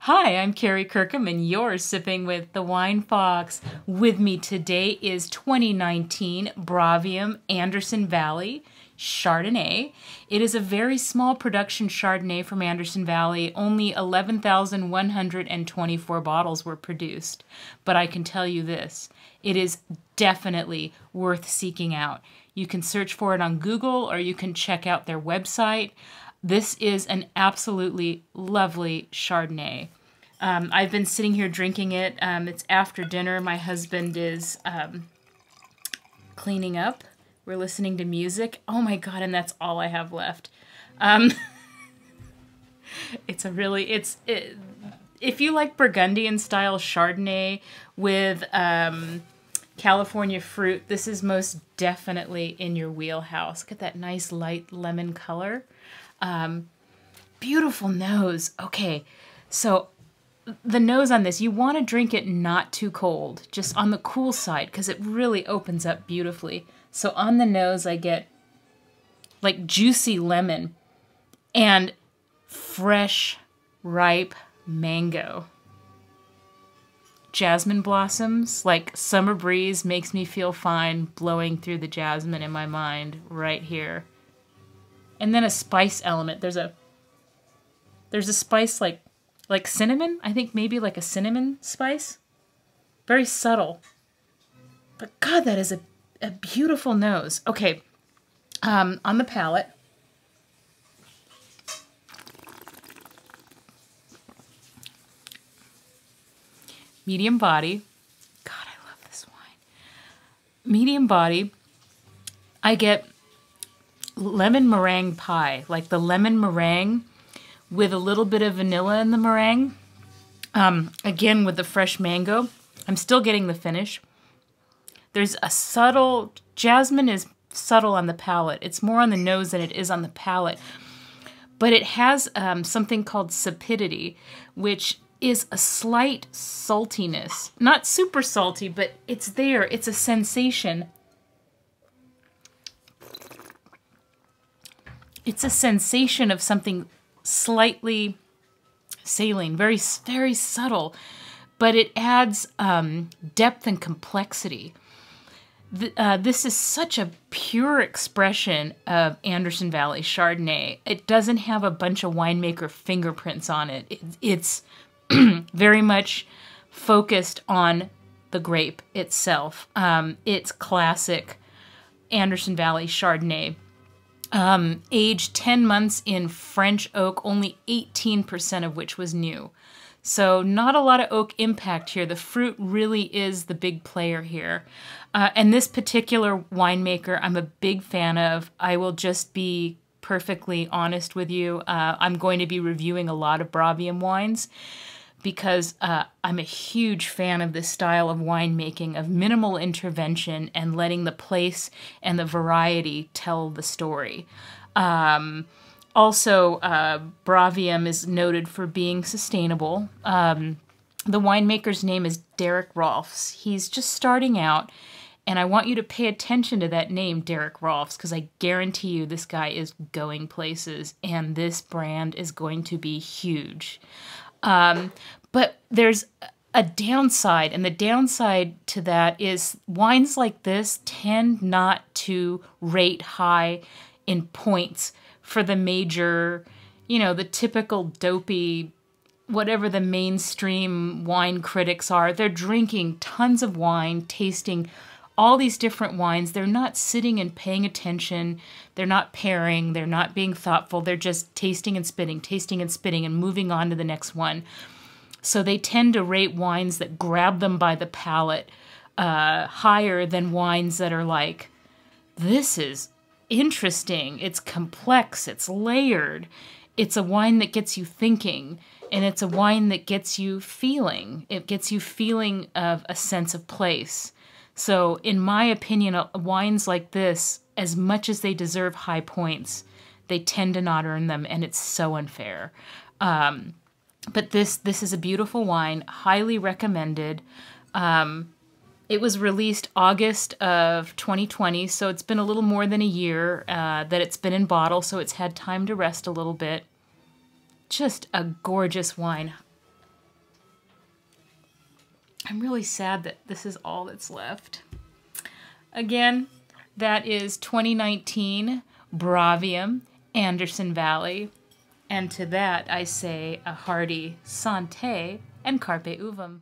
Hi, I'm Kerry Kirkham, and you're sipping with the Wine Fox. With me today is 2019 Bravium Anderson Valley Chardonnay. It is a very small production Chardonnay from Anderson Valley. Only 11,124 bottles were produced. But I can tell you this, it is definitely worth seeking out. You can search for it on Google or you can check out their website. This is an absolutely lovely Chardonnay. I've been sitting here drinking it. It's after dinner. My husband is cleaning up. We're listening to music. Oh my God, and that's all I have left. If you like Burgundian style Chardonnay with California fruit, this is most definitely in your wheelhouse. Look at that nice light lemon color. Beautiful nose. Okay, so the nose on this, you want to drink it not too cold, just on the cool side, because it really opens up beautifully. So on the nose, I get like juicy lemon and fresh, ripe mango. Jasmine blossoms, like summer breeze makes me feel fine blowing through the jasmine in my mind right here. And then a spice element. There's a spice like cinnamon. I think maybe like a cinnamon spice. Very subtle. But God, that is a beautiful nose. Okay, on the palate. Medium body. God, I love this wine. Medium body. I get lemon meringue pie, like the lemon meringue with a little bit of vanilla in the meringue. Again, with the fresh mango. I'm still getting the finish. There's a subtle, jasmine is subtle on the palate. It's more on the nose than it is on the palate. But it has something called sapidity, which is a slight saltiness. Not super salty, but it's there. It's a sensation. It's a sensation of something slightly saline, very, very subtle, but it adds depth and complexity. This is such a pure expression of Anderson Valley Chardonnay. It doesn't have a bunch of winemaker fingerprints on it. It's very much focused on the grape itself. It's classic Anderson Valley Chardonnay. Aged 10 months in French oak, only 18% of which was new. So not a lot of oak impact here. The fruit really is the big player here. And this particular winemaker I'm a big fan of. I will just be perfectly honest with you. I'm going to be reviewing a lot of Bravium wines because I'm a huge fan of this style of winemaking, of minimal intervention and letting the place and the variety tell the story. Also, Bravium is noted for being sustainable. The winemaker's name is Derek Rolfs. He's just starting out, and I want you to pay attention to that name, Derek Rolfs, because I guarantee you this guy is going places, and this brand is going to be huge. But there's a downside, and the downside to that is wines like this tend not to rate high in points for the major, the typical dopey, whatever the mainstream wine critics are. They're drinking tons of wine, tasting all these different wines. They're not sitting and paying attention. They're not pairing. They're not being thoughtful. They're just tasting and spitting, and moving on to the next one. So they tend to rate wines that grab them by the palate higher than wines that are like, this is interesting, it's complex, it's layered. It's a wine that gets you thinking, and it's a wine that gets you feeling. It gets you feeling of a sense of place. So in my opinion, wines like this, as much as they deserve high points, they tend to not earn them, and it's so unfair. But this is a beautiful wine, highly recommended. It was released August of 2020, so it's been a little more than a year that it's been in bottle, so it's had time to rest a little bit. Just a gorgeous wine. I'm really sad that this is all that's left. Again, that is 2019 Bravium, Anderson Valley. And to that I say a hearty Santé and Carpe Uvum.